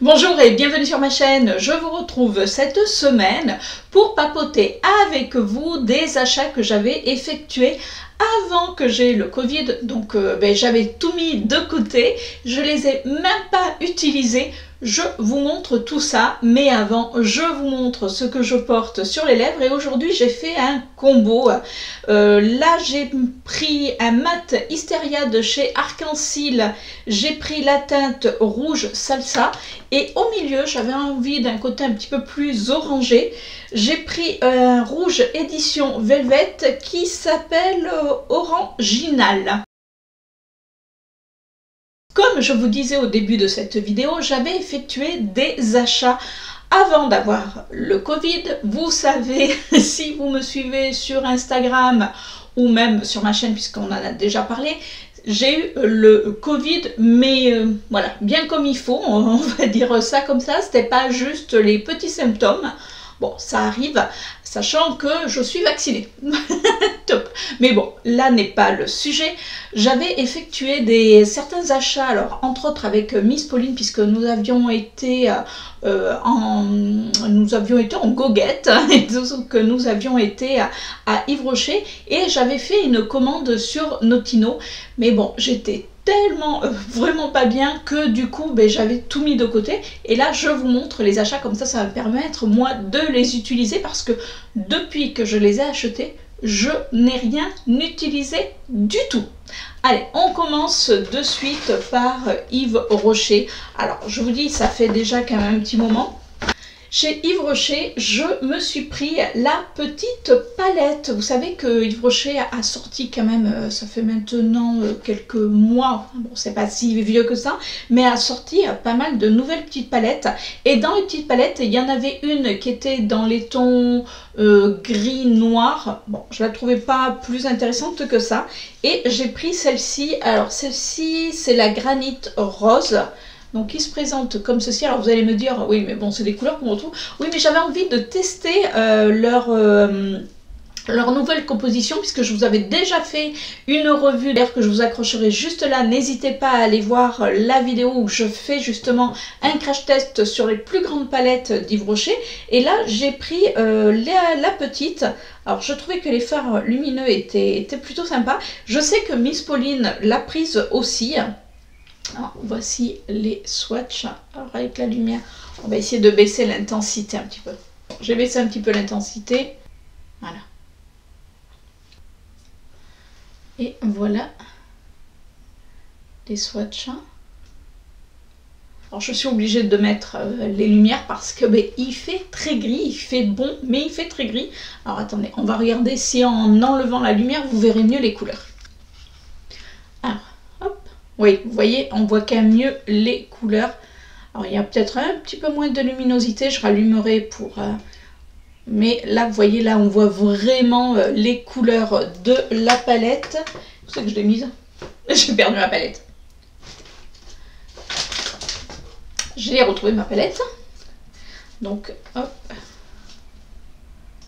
Bonjour et bienvenue sur ma chaîne. Je vous retrouve cette semaine pour papoter avec vous des achats que j'avais effectués avant que j'ai le Covid. Donc j'avais tout mis de côté, je les ai même pas utilisés. Je vous montre tout ça, mais avant je vous montre ce que je porte sur les lèvres. Et aujourd'hui j'ai fait un combo. Là j'ai pris un mat Hysteria de chez Arc-en-Ciel, j'ai pris la teinte rouge salsa, et au milieu j'avais envie d'un côté un petit peu plus orangé. J'ai pris un rouge édition Velvet qui s'appelle Original. Comme je vous disais au début de cette vidéo, j'avais effectué des achats avant d'avoir le Covid. Vous savez, si vous me suivez sur Instagram ou même sur ma chaîne, puisqu'on en a déjà parlé, j'ai eu le Covid, mais voilà, bien comme il faut, on va dire ça comme ça. C'était pas juste les petits symptômes. Bon, ça arrive, sachant que je suis vaccinée. Top. Mais bon, là n'est pas le sujet. J'avais effectué certains achats, alors entre autres avec Miss Pauline, puisque nous avions été en goguette, et donc nous avions été à Yves Rocher, et j'avais fait une commande sur Notino. Mais bon, j'étais tellement vraiment pas bien que du coup j'avais tout mis de côté, et là je vous montre les achats comme ça va me permettre moi de les utiliser, parce que depuis que je les ai achetés je n'ai rien utilisé du tout. Allez, on commence de suite par Yves Rocher. Alors je vous dis, ça fait déjà quand même un petit moment. Chez Yves Rocher, je me suis pris la petite palette. Vous savez que Yves Rocher a sorti quand même, ça fait maintenant quelques mois, bon c'est pas si vieux que ça, mais a sorti pas mal de nouvelles petites palettes. Et dans les petites palettes, il y en avait une qui était dans les tons gris-noir. Bon, je la trouvais pas plus intéressante que ça. Et j'ai pris celle-ci. Alors celle-ci, c'est la granite rose. Donc il se présente comme ceci. Alors vous allez me dire, oui mais bon c'est des couleurs qu'on retrouve. Oui mais j'avais envie de tester leur nouvelle composition, puisque je vous avais déjà fait une revue d'ailleurs que je vous accrocherai juste là. N'hésitez pas à aller voir la vidéo où je fais justement un crash test sur les plus grandes palettes d'Yves Rocher. Et là j'ai pris la petite. Alors je trouvais que les fards lumineux étaient plutôt sympas. Je sais que Miss Pauline l'a prise aussi. Alors, voici les swatchs. Alors avec la lumière, on va essayer de baisser l'intensité un petit peu. Bon, j'ai baissé un petit peu l'intensité. Voilà. Et voilà les swatchs. Alors je suis obligée de mettre les lumières parce que il fait très gris, il fait bon, mais il fait très gris. Alors attendez, on va regarder si en enlevant la lumière, vous verrez mieux les couleurs. Alors, hop. Oui, vous voyez, on voit quand même mieux les couleurs. Alors, il y a peut-être un petit peu moins de luminosité. Je rallumerai pour... Mais là, vous voyez, là, on voit vraiment les couleurs de la palette. Où c'est que je l'ai mise? J'ai perdu ma palette. J'ai retrouvé ma palette. Donc, hop.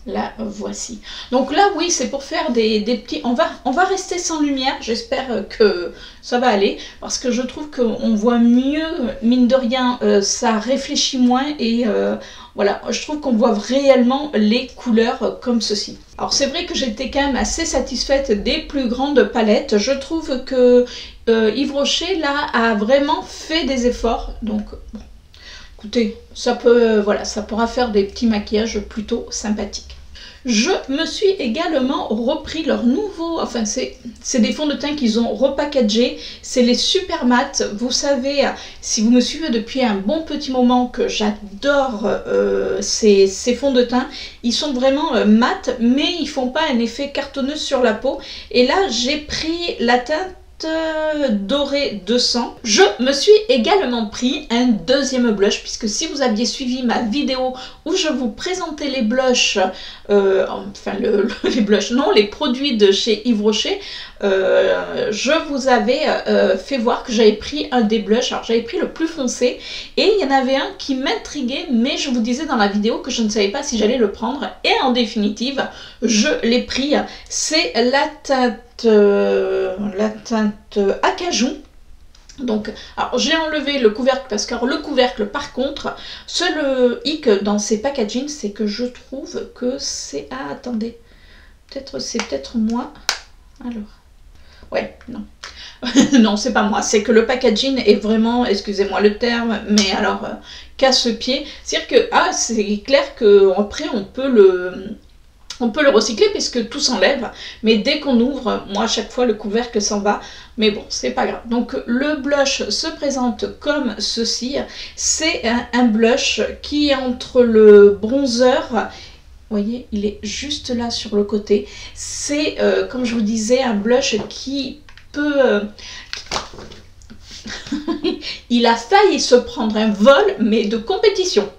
Là, voici. Donc là, oui, c'est pour faire des petits... On va rester sans lumière. J'espère que ça va aller. Parce que je trouve qu'on voit mieux, mine de rien, ça réfléchit moins. Et voilà, je trouve qu'on voit réellement les couleurs comme ceci. Alors c'est vrai que j'étais quand même assez satisfaite des plus grandes palettes. Je trouve que Yves Rocher, là, a vraiment fait des efforts. Donc, bon, écoutez, ça peut, voilà, ça pourra faire des petits maquillages plutôt sympathiques. Je me suis également repris leur nouveau, enfin c'est des fonds de teint qu'ils ont repackagés, c'est les Super Mat. Vous savez, si vous me suivez depuis un bon petit moment, que j'adore ces fonds de teint. Ils sont vraiment mat, mais ils font pas un effet cartonneux sur la peau. Et là j'ai pris la teinte doré 200. Je me suis également pris un deuxième blush, puisque si vous aviez suivi ma vidéo où je vous présentais les blushs, enfin les blushs, non, les produits de chez Yves Rocher, je vous avais fait voir que j'avais pris un des blushs. Alors j'avais pris le plus foncé, et il y en avait un qui m'intriguait, mais je vous disais dans la vidéo que je ne savais pas si j'allais le prendre, et en définitive je l'ai pris. C'est la teinte acajou. Donc, alors j'ai enlevé le couvercle parce que le couvercle, par contre, seul hic dans ces packaging, c'est que je trouve que c'est... Ah, attendez, c'est peut-être moi. Alors, ouais, non. Non, c'est pas moi, c'est que le packaging est vraiment, excusez-moi le terme, mais alors, casse-pied. C'est-à-dire que, ah, c'est clair qu'après, on peut le recycler puisque tout s'enlève, mais dès qu'on ouvre, moi à chaque fois le couvercle s'en va, mais bon, c'est pas grave. Donc le blush se présente comme ceci, c'est un blush qui est entre le bronzer, vous voyez, il est juste là sur le côté, c'est comme je vous disais, un blush qui peut... il a failli se prendre un vol, mais de compétition.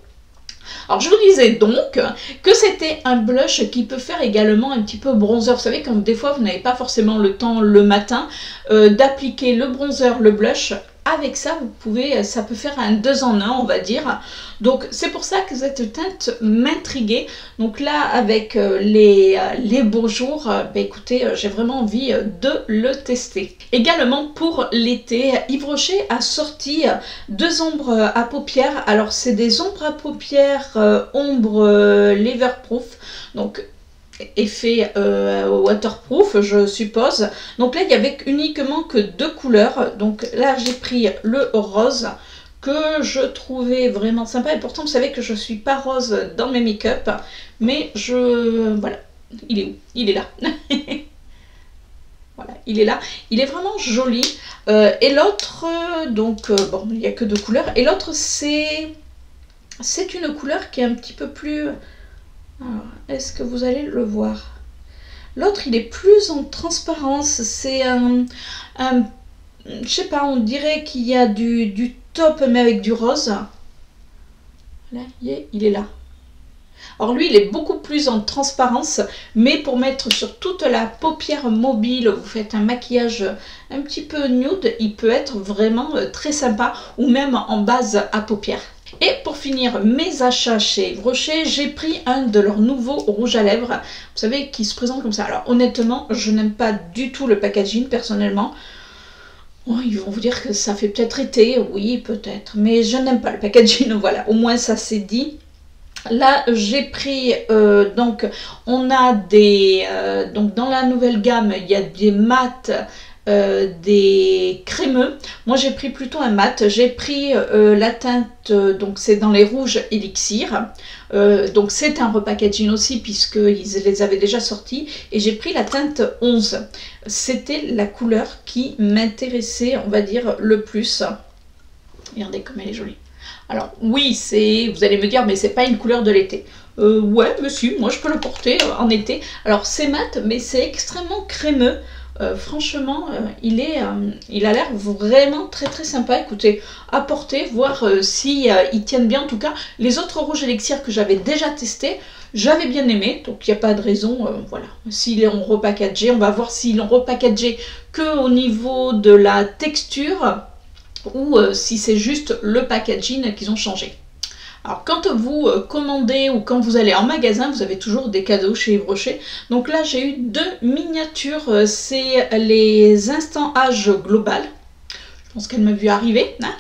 Alors je vous disais donc que c'était un blush qui peut faire également un petit peu bronzer. Vous savez, quand des fois vous n'avez pas forcément le temps le matin d'appliquer le bronzer, le blush, avec ça vous pouvez, ça peut faire un 2 en 1 on va dire. Donc c'est pour ça que cette teinte m'intriguait. Donc là avec les beaux jours, bah, écoutez, j'ai vraiment envie de le tester. Également pour l'été, Yves Rocher a sorti 2 ombres à paupières. Alors c'est des ombres à paupières ombre Leverproof. Donc effet waterproof je suppose. Donc là il y avait uniquement que 2 couleurs, donc là j'ai pris le rose que je trouvais vraiment sympa, et pourtant vous savez que je suis pas rose dans mes make-up, mais voilà, il est où? Il est là. Voilà, il est là, il est vraiment joli. Et l'autre, donc bon, il n'y a que 2 couleurs, et l'autre c'est une couleur qui est un petit peu plus... Alors, est-ce que vous allez le voir? L'autre, il est plus en transparence. C'est je sais pas, on dirait qu'il y a du taupe, mais avec du rose. Là, il est là. Alors lui, il est beaucoup plus en transparence, mais pour mettre sur toute la paupière mobile, vous faites un maquillage un petit peu nude, il peut être vraiment très sympa, ou même en base à paupières. Et pour finir mes achats chez Yves Rocher, j'ai pris un de leurs nouveaux rouges à lèvres, vous savez, qui se présente comme ça. Alors honnêtement, je n'aime pas du tout le packaging personnellement. Oh, ils vont vous dire que ça fait peut-être été, oui peut-être, mais je n'aime pas le packaging, voilà, au moins ça c'est dit. Là j'ai pris, donc on a des, donc dans la nouvelle gamme il y a des mats, des crémeux. Moi j'ai pris plutôt un mat, j'ai pris la teinte, donc c'est dans les rouges élixir, donc c'est un repackaging aussi puisqu'ils les avaient déjà sortis, et j'ai pris la teinte 11. C'était la couleur qui m'intéressait, on va dire, le plus. Regardez comme elle est jolie. Alors oui, vous allez me dire, mais c'est pas une couleur de l'été. Ouais, monsieur, moi je peux le porter en été. Alors c'est mat, mais c'est extrêmement crémeux. Franchement, il a l'air vraiment très très sympa. Écoutez, à porter, voir si ils tiennent bien. En tout cas, les autres rouges élixir que j'avais déjà testés, j'avais bien aimé. Donc il n'y a pas de raison, voilà. S'ils l'ont repackagé, on va voir s'ils l'ont repackagé que au niveau de la texture, ou si c'est juste le packaging qu'ils ont changé. Alors quand vous commandez ou quand vous allez en magasin, vous avez toujours des cadeaux chez Yves Rocher. Donc là j'ai eu 2 miniatures, c'est les instants âge global. Je pense qu'elle m'a vu arriver. Hein.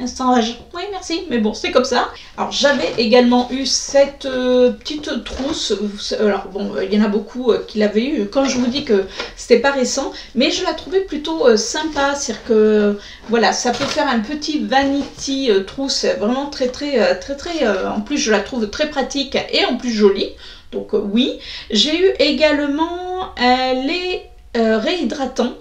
Instant âge, oui merci, mais bon c'est comme ça. Alors j'avais également eu cette petite trousse, alors bon il y en a beaucoup qui l'avaient eu, quand je vous dis que c'était pas récent, mais je la trouvais plutôt sympa, c'est-à-dire que voilà, ça peut faire un petit vanity trousse, vraiment très en plus je la trouve très pratique et en plus jolie, donc oui. J'ai eu également les réhydratants.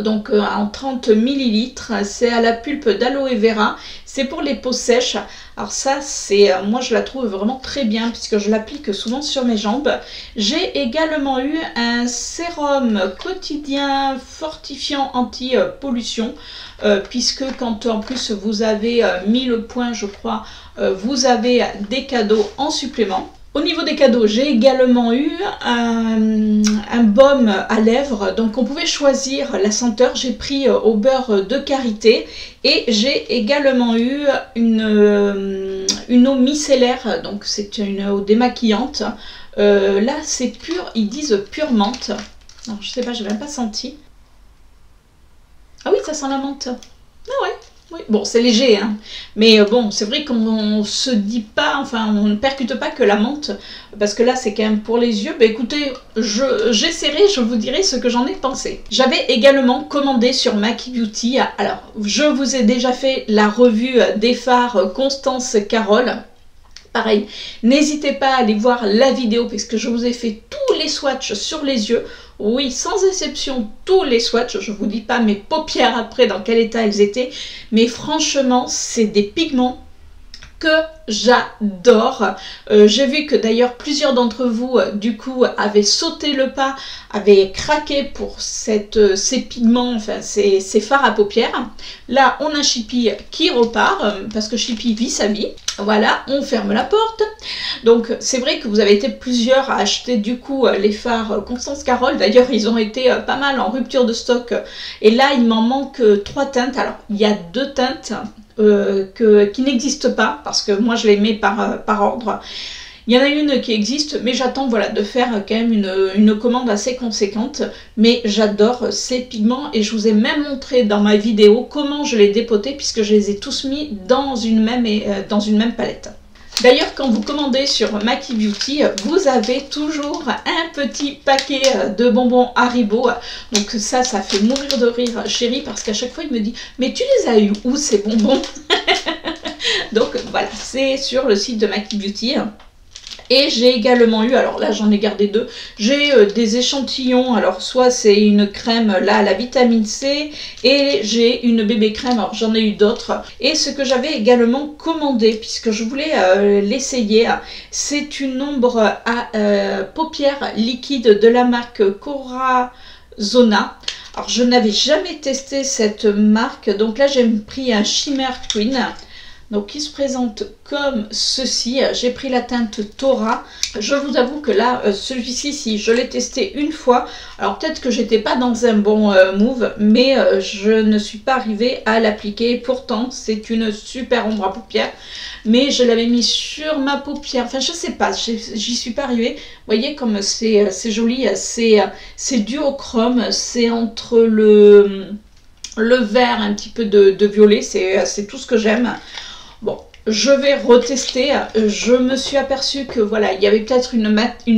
Donc en 30 ml, c'est à la pulpe d'aloe vera, c'est pour les peaux sèches. Alors ça, c'est moi je la trouve vraiment très bien puisque je l'applique souvent sur mes jambes. J'ai également eu un sérum quotidien fortifiant anti-pollution, puisque quand en plus vous avez 1000 points je crois, vous avez des cadeaux en supplément. Au niveau des cadeaux, j'ai également eu un baume à lèvres, donc on pouvait choisir la senteur. J'ai pris au beurre de karité, et j'ai également eu une eau micellaire, donc c'est une eau démaquillante. Là c'est pur, ils disent pure menthe. Alors je sais pas, j'ai même pas senti. Ah oui, ça sent la menthe. Ah ouais. Oui, bon, c'est léger, hein. Mais bon, c'est vrai qu'on se dit pas, enfin, on ne percute pas que la menthe, parce que là, c'est quand même pour les yeux. Bah écoutez, j'essaierai, je vous dirai ce que j'en ai pensé. J'avais également commandé sur Maki Beauty, alors, je vous ai déjà fait la revue des fards Constance Carole. Pareil, n'hésitez pas à aller voir la vidéo, puisque je vous ai fait tous les swatchs sur les yeux. Oui, sans exception, tous les swatchs. Je vous dis pas mes paupières après dans quel état elles étaient, mais franchement, c'est des pigments que j'adore. J'ai vu que d'ailleurs plusieurs d'entre vous du coup avaient sauté le pas, avaient craqué pour ces pigments, enfin ces fards à paupières. Là on a Chippy qui repart parce que Chippy vit sa vie. Voilà, on ferme la porte. Donc c'est vrai que vous avez été plusieurs à acheter du coup les fards Constance Carole. D'ailleurs ils ont été pas mal en rupture de stock. Et là il m'en manque 3 teintes. Alors il y a 2 teintes qui n'existent pas parce que moi je les mets par ordre. Il y en a une qui existe, mais j'attends voilà, de faire quand même une commande assez conséquente. Mais j'adore ces pigments et je vous ai même montré dans ma vidéo comment je les dépotais puisque je les ai tous mis dans une même palette. D'ailleurs, quand vous commandez sur Maki Beauty, vous avez toujours un petit paquet de bonbons Haribo. Donc ça fait mourir de rire chérie parce qu'à chaque fois il me dit « Mais tu les as eu où ces bonbons ?» Donc voilà, c'est sur le site de Maki Beauty. Et j'ai également eu, alors là j'en ai gardé 2, j'ai des échantillons, alors soit c'est une crème là, la vitamine C, et j'ai une bébé crème, alors j'en ai eu d'autres. Et ce que j'avais également commandé, puisque je voulais l'essayer, c'est une ombre à paupières liquide de la marque Corazona. Alors je n'avais jamais testé cette marque, donc là j'ai pris un Shimmer Queen. Donc qui se présente comme ceci. J'ai pris la teinte Tora. Je vous avoue que là, celui-ci, si je l'ai testé une fois, alors peut-être que j'étais pas dans un bon move, mais je ne suis pas arrivée à l'appliquer. Pourtant, c'est une super ombre à paupières, mais je l'avais mis sur ma paupière. Enfin, je sais pas, j'y suis pas arrivée. Vous voyez comme c'est joli, c'est duochrome, c'est entre le vert, un petit peu de violet, c'est tout ce que j'aime. Bon, je vais retester. Je me suis aperçue que voilà, il y avait peut-être une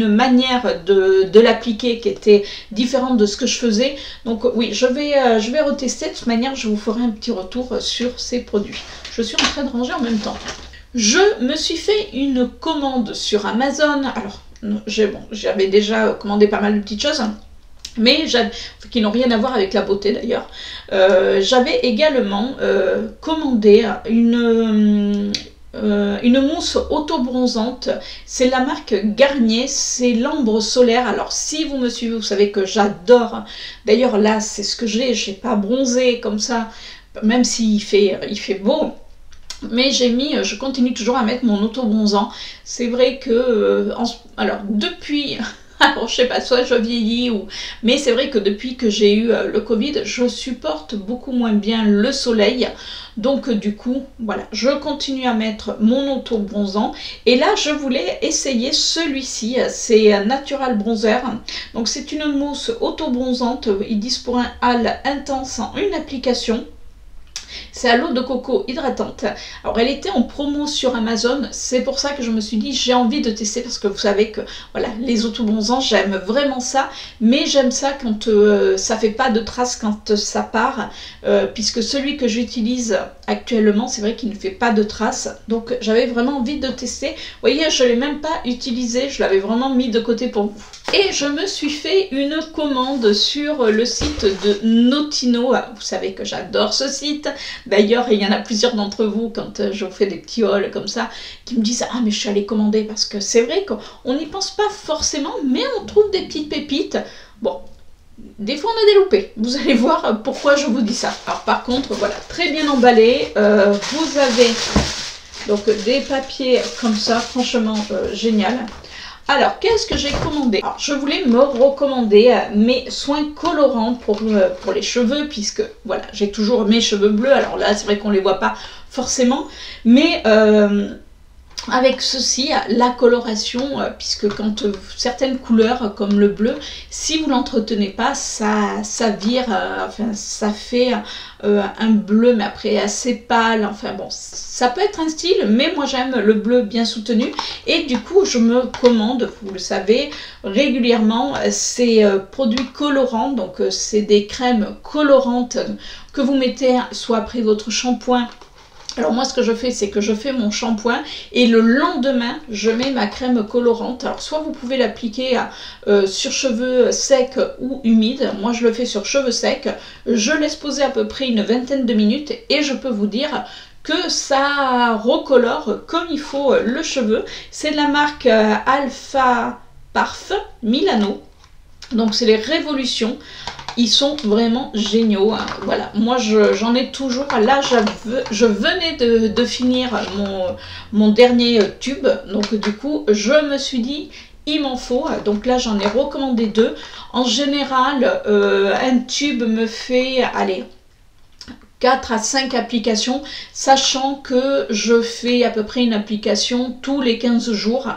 manière de l'appliquer qui était différente de ce que je faisais. Donc oui, je vais retester. De toute manière, je vous ferai un petit retour sur ces produits. Je suis en train de ranger en même temps. Je me suis fait une commande sur Amazon. Alors, j'avais déjà commandé pas mal de petites choses, mais qui n'ont rien à voir avec la beauté d'ailleurs. J'avais également commandé une mousse auto-bronzante. C'est la marque Garnier, c'est l'ambre solaire. Alors si vous me suivez, vous savez que j'adore. D'ailleurs là, c'est ce que j'ai pas bronzé comme ça, même s'il fait beau. Mais je continue toujours à mettre mon auto-bronzant. C'est vrai que, alors depuis... Alors je sais pas, soit je vieillis mais c'est vrai que depuis que j'ai eu le Covid, je supporte beaucoup moins bien le soleil. Donc du coup, voilà, je continue à mettre mon auto-bronzant. Et là, je voulais essayer celui-ci, c'est Natural Bronzer. Donc c'est une mousse auto-bronzante, ils disent pour un hâle intense en une application. C'est à l'eau de coco hydratante. Alors elle était en promo sur Amazon, c'est pour ça que je me suis dit j'ai envie de tester parce que vous savez que voilà, les auto-bronzants j'aime vraiment ça, mais j'aime ça quand ça fait pas de traces quand ça part, puisque celui que j'utilise actuellement c'est vrai qu'il ne fait pas de traces, donc j'avais vraiment envie de tester. Vous voyez, je l'ai même pas utilisé, je l'avais vraiment mis de côté pour vous. Et je me suis fait une commande sur le site de Notino. Vous savez que j'adore ce site. D'ailleurs, il y en a plusieurs d'entre vous, quand je vous fais des petits hauls comme ça, qui me disent « Ah, mais je suis allée commander » parce que c'est vrai qu'on n'y pense pas forcément, mais on trouve des petites pépites. Bon, des fois on a des loupés. Vous allez voir pourquoi je vous dis ça. Alors par contre, voilà, très bien emballé. Vous avez donc des papiers comme ça, franchement génial. Alors, qu'est-ce que j'ai commandé? Alors, je voulais me recommander mes soins colorants pour les cheveux, puisque, voilà, j'ai toujours mes cheveux bleus. Alors là, c'est vrai qu'on ne les voit pas forcément, mais avec ceci, la coloration, puisque quand certaines couleurs comme le bleu, si vous l'entretenez pas, ça vire, enfin ça fait un bleu mais après assez pâle, enfin bon, ça peut être un style, mais moi j'aime le bleu bien soutenu, et du coup je me commande, vous le savez, régulièrement ces produits colorants, donc c'est des crèmes colorantes que vous mettez soit après votre shampoing. Alors moi ce que je fais, c'est que je fais mon shampoing et le lendemain je mets ma crème colorante. Alors soit vous pouvez l'appliquer sur cheveux secs ou humides, moi je le fais sur cheveux secs, je laisse poser à peu près une vingtaine de minutes et je peux vous dire que ça recolore comme il faut le cheveu. C'est de la marque Alpha Parf Milano, donc c'est les Révolutions. Ils sont vraiment géniaux, hein. Voilà, moi j'en ai toujours. Là je venais de finir mon dernier tube, donc du coup je me suis dit il m'en faut, donc là j'en ai recommandé 2. En général un tube me fait, allez, 4 à 5 applications, sachant que je fais à peu près une application tous les 15 jours,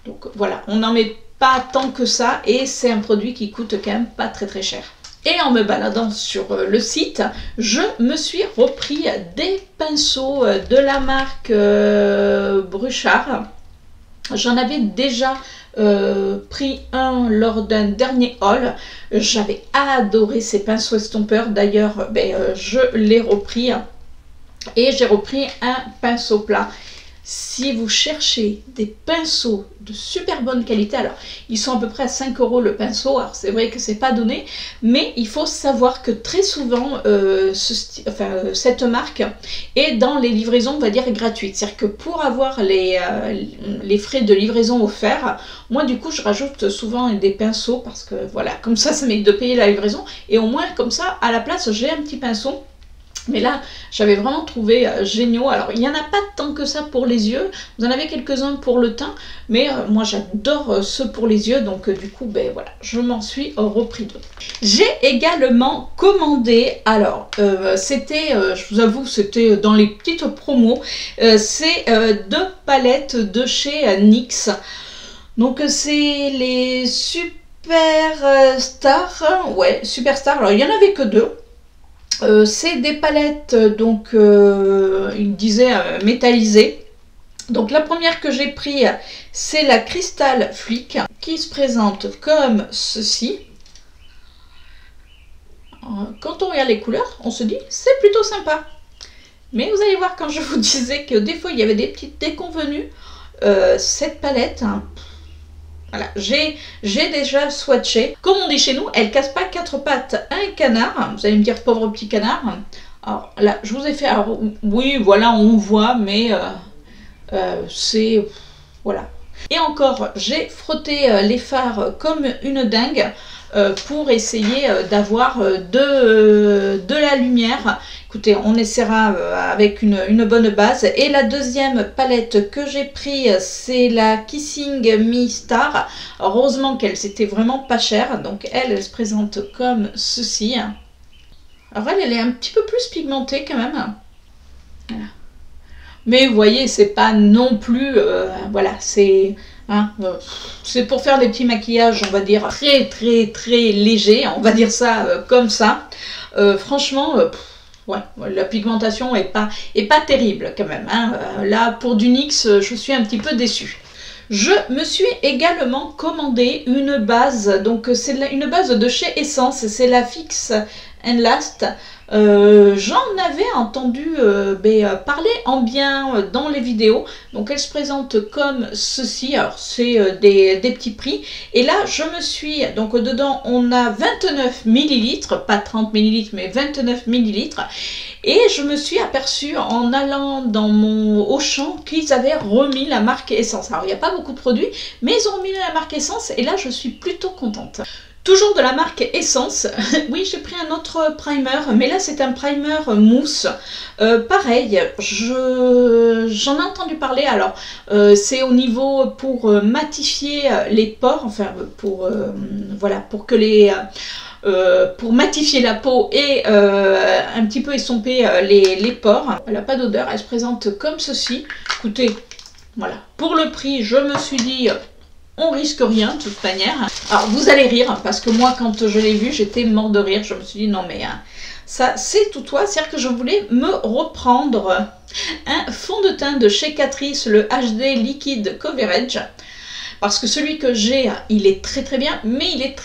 donc voilà, on n'en met pas tant que ça, et c'est un produit qui coûte quand même pas très cher. Et en me baladant sur le site, je me suis repris des pinceaux de la marque Bruchard. J'en avais déjà pris un lors d'un dernier haul. J'avais adoré ces pinceaux estompeurs. D'ailleurs, je l'ai repris. Et j'ai repris un pinceau plat. Si vous cherchez des pinceaux de super bonne qualité, alors ils sont à peu près à 5 € le pinceau, alors c'est vrai que c'est pas donné, mais il faut savoir que très souvent cette marque est dans les livraisons, on va dire, gratuites. C'est-à-dire que pour avoir les frais de livraison offerts, moi du coup je rajoute souvent des pinceaux parce que voilà, comme ça m'évite de payer la livraison, et au moins comme ça à la place j'ai un petit pinceau. Mais là, j'avais vraiment trouvé géniaux. Alors, il n'y en a pas tant que ça pour les yeux. Vous en avez quelques-uns pour le teint. Mais moi, j'adore ceux pour les yeux. Donc, du coup, voilà, je m'en suis repris 2. J'ai également commandé, alors, c'était, je vous avoue, c'était dans les petites promos. C'est 2 palettes de chez NYX. Donc, c'est les Super Star. Ouais, Super Star. Alors, il n'y en avait que 2. C'est des palettes, donc il disait métallisées. Donc la première que j'ai pris, c'est la Crystal Flick, qui se présente comme ceci. Quand on regarde les couleurs, on se dit c'est plutôt sympa. Mais vous allez voir, quand je vous disais que des fois il y avait des petites déconvenues, cette palette, hein, voilà, j'ai déjà swatché. Comme on dit chez nous, elle casse pas 4 pattes à un canard. Vous allez me dire, pauvre petit canard. Alors là, je vous ai fait... Alors, oui, voilà, on voit, mais c'est... Voilà. Et encore, j'ai frotté les fards comme une dingue pour essayer d'avoir de la lumière. Écoutez, on essaiera avec une bonne base. Et la deuxième palette que j'ai pris, c'est la Kissing Me Star. Heureusement qu'elle c'était vraiment pas chère. Donc elle se présente comme ceci. Alors elle est un petit peu plus pigmentée quand même. Voilà. Mais vous voyez, c'est pas non plus... voilà, c'est... Hein, c'est pour faire des petits maquillages, on va dire, très légers. On va dire ça comme ça. Franchement... ouais, la pigmentation est pas terrible quand même, hein. Là, pour du NYX, je suis un petit peu déçue. Je me suis également commandé une base, donc c'est une base de chez Essence, c'est la Fix and Last. J'en avais entendu parler en bien dans les vidéos. Donc elle se présente comme ceci. Alors c'est des petits prix. Et là je me suis, donc dedans on a 29 ml, pas 30 ml mais 29 ml. Et je me suis aperçue en allant dans mon Auchan qu'ils avaient remis la marque Essence. Alors il n'y a pas beaucoup de produits, mais ils ont remis la marque Essence et là je suis plutôt contente. Toujours de la marque Essence, oui j'ai pris un autre primer, mais là c'est un primer mousse. Pareil, j'en ai entendu parler, alors c'est au niveau pour matifier les pores, enfin pour, voilà, pour que les... pour matifier la peau et un petit peu estomper les pores. Elle n'a pas d'odeur, elle se présente comme ceci. Écoutez, Voilà. Pour le prix, je me suis dit, on risque rien de toute manière. Alors vous allez rire, parce que moi quand je l'ai vu, j'étais mort de rire. Je me suis dit non mais ça c'est tout toi. C'est-à-dire que je voulais me reprendre un fond de teint de chez Catrice, le HD Liquid Coverage. Parce que celui que j'ai, il est très très bien, mais il est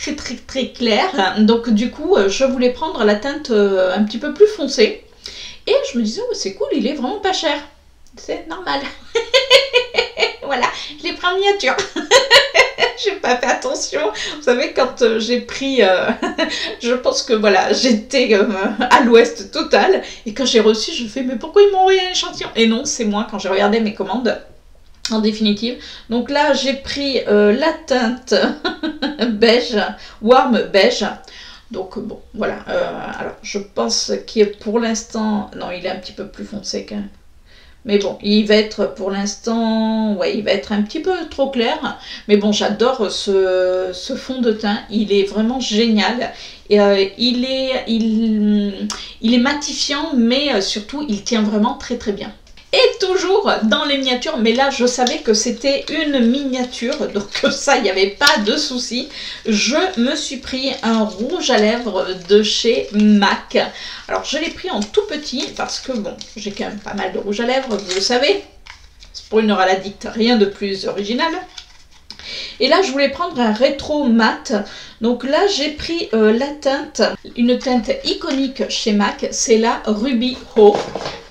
très clair. Donc du coup, je voulais prendre la teinte un petit peu plus foncée. Et je me disais, oh, c'est cool, il est vraiment pas cher. C'est normal. Voilà, je l'ai pris en miniature. J'ai pas fait attention. Vous savez, quand j'ai pris, je pense que voilà, j'étais à l'ouest total. Et quand j'ai reçu, je fais, mais pourquoi ils m'ont envoyé un échantillon? Et non, c'est moi quand j'ai regardé mes commandes. En définitive. Donc là, j'ai pris la teinte beige, warm beige. Donc bon, voilà. Alors, je pense qu'il est pour l'instant... Non, il est un petit peu plus foncé quand même. Mais bon, il va être pour l'instant... Ouais, il va être un petit peu trop clair. Mais bon, j'adore ce fond de teint. Il est vraiment génial. Et, il est matifiant, mais surtout, il tient vraiment très très bien. Et toujours dans les miniatures, mais là je savais que c'était une miniature, donc ça il n'y avait pas de souci. Je me suis pris un rouge à lèvres de chez MAC. Alors je l'ai pris en tout petit parce que bon, j'ai quand même pas mal de rouge à lèvres, vous le savez. Pour une oral addict, rien de plus original. Et là, je voulais prendre un rétro mat. Donc là, j'ai pris une teinte iconique chez MAC, c'est la Ruby Haut.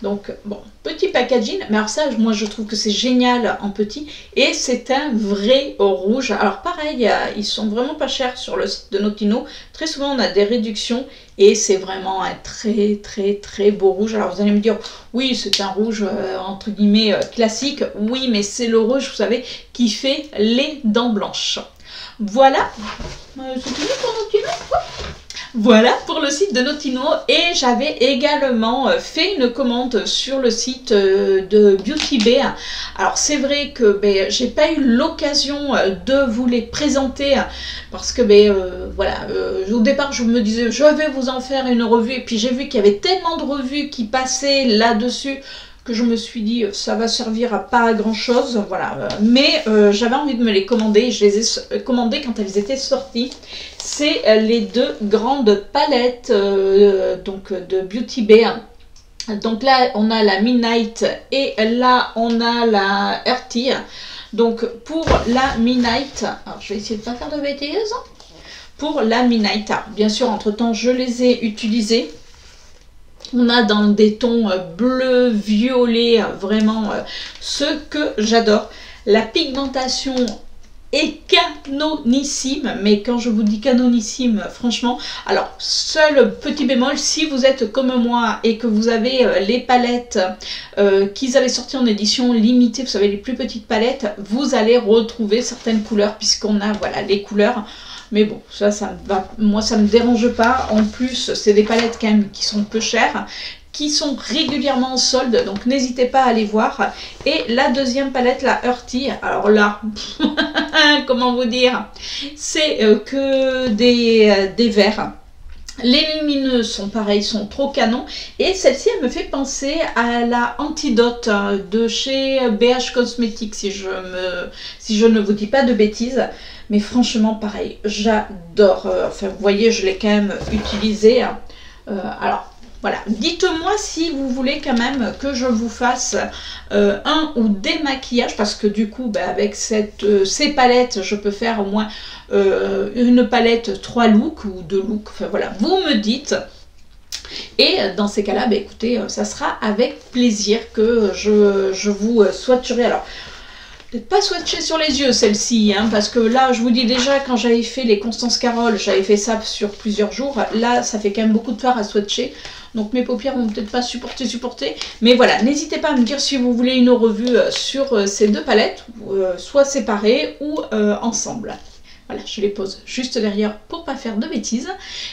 Donc bon, petit packaging, mais alors ça, moi je trouve que c'est génial en petit. Et c'est un vrai rouge. Alors pareil, ils sont vraiment pas chers sur le site de Notino. Très souvent, on a des réductions et c'est vraiment un très beau rouge. Alors vous allez me dire, oui, c'est un rouge entre guillemets classique. Oui, mais c'est le rouge, vous savez, qui fait les dents blanches. Voilà, c'est fini pour Notino. Voilà pour le site de Notino, et j'avais également fait une commande sur le site de Beauty Bay. Alors c'est vrai que j'ai pas eu l'occasion de vous les présenter parce que voilà, au départ je me disais je vais vous en faire une revue, et puis j'ai vu qu'il y avait tellement de revues qui passaient là-dessus que je me suis dit ça va servir à pas à grand chose, voilà, mais j'avais envie de me les commander. Je les ai commandées quand elles étaient sorties. C'est les deux grandes palettes donc de Beauty Bay. Donc là on a la Midnight et là on a la Earthy. Donc pour la Midnight, alors je vais essayer de pas faire de bêtises. Pour la Midnight, bien sûr entre temps je les ai utilisées. On a dans des tons bleu, violet, vraiment ce que j'adore. La pigmentation est canonissime, mais quand je vous dis canonissime, franchement, alors seul petit bémol, si vous êtes comme moi et que vous avez les palettes qu'ils avaient sorties en édition limitée, vous savez les plus petites palettes, vous allez retrouver certaines couleurs puisqu'on a voilà les couleurs. Mais bon, ça me va, moi ça me dérange pas. En plus, c'est des palettes quand même qui sont peu chères, qui sont régulièrement en solde, donc n'hésitez pas à aller voir. Et la deuxième palette, la Earthy, alors là, comment vous dire, c'est que des verts. Les lumineuses sont pareilles, sont trop canon. Et celle-ci, elle me fait penser à la Antidote de chez BH Cosmetics, si je ne vous dis pas de bêtises. Mais franchement, pareil, j'adore. Enfin, vous voyez, je l'ai quand même utilisé. Alors, voilà. Dites-moi si vous voulez quand même que je vous fasse un ou des maquillages. Parce que du coup, avec ces palettes, je peux faire au moins une palette 3 looks ou 2 looks. Enfin, voilà, vous me dites. Et dans ces cas-là, écoutez, ça sera avec plaisir que je vous swatcherai. Alors, peut-être pas swatcher sur les yeux celle-ci, hein, parce que là, je vous dis déjà, quand j'avais fait les Constance Carole, j'avais fait ça sur plusieurs jours. Là, ça fait quand même beaucoup de fard à swatcher. Donc mes paupières vont peut-être pas supporter. Mais voilà, n'hésitez pas à me dire si vous voulez une revue sur ces deux palettes, soit séparées ou ensemble. Voilà, je les pose juste derrière pour pas faire de bêtises.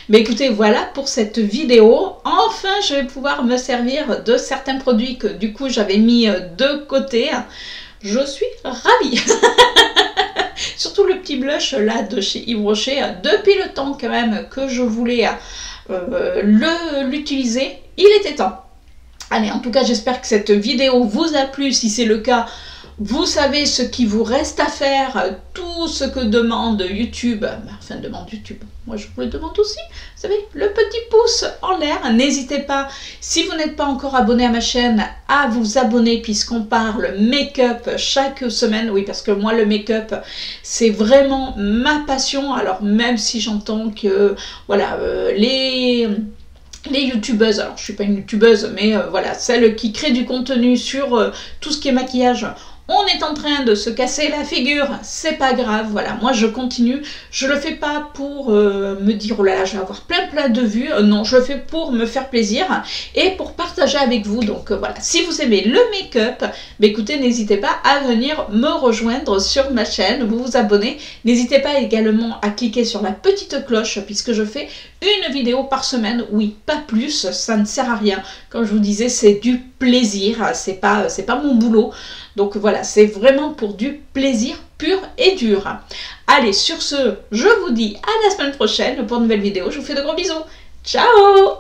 Mais écoutez, voilà pour cette vidéo. Enfin, je vais pouvoir me servir de certains produits que du coup j'avais mis de côté. Je suis ravie. Surtout le petit blush là de chez Yves Rocher. Depuis le temps quand même que je voulais l'utiliser, il était temps. Allez, en tout cas, j'espère que cette vidéo vous a plu. Si c'est le cas, Vous savez ce qu'il vous reste à faire, tout ce que demande YouTube, enfin demande YouTube, moi je vous le demande aussi, vous savez, le petit pouce en l'air, n'hésitez pas, si vous n'êtes pas encore abonné à ma chaîne, à vous abonner puisqu'on parle make-up chaque semaine, oui parce que moi le make-up c'est vraiment ma passion, alors même si j'entends que voilà, les youtubeuses, alors je suis pas une youtubeuse, mais voilà, celles qui créent du contenu sur tout ce qui est maquillage, on est en train de se casser la figure, c'est pas grave, voilà, moi je continue, je le fais pas pour me dire oh là là je vais avoir plein de vues, non, je le fais pour me faire plaisir et pour partager avec vous, donc voilà, si vous aimez le make-up, bah, écoutez, n'hésitez pas à venir me rejoindre sur ma chaîne, vous abonner, n'hésitez pas également à cliquer sur la petite cloche puisque je fais une vidéo par semaine, oui, pas plus, ça ne sert à rien, comme je vous disais, c'est du plaisir, c'est pas mon boulot. Donc voilà, c'est vraiment pour du plaisir pur et dur. Allez, sur ce, je vous dis à la semaine prochaine pour une nouvelle vidéo. Je vous fais de gros bisous. Ciao!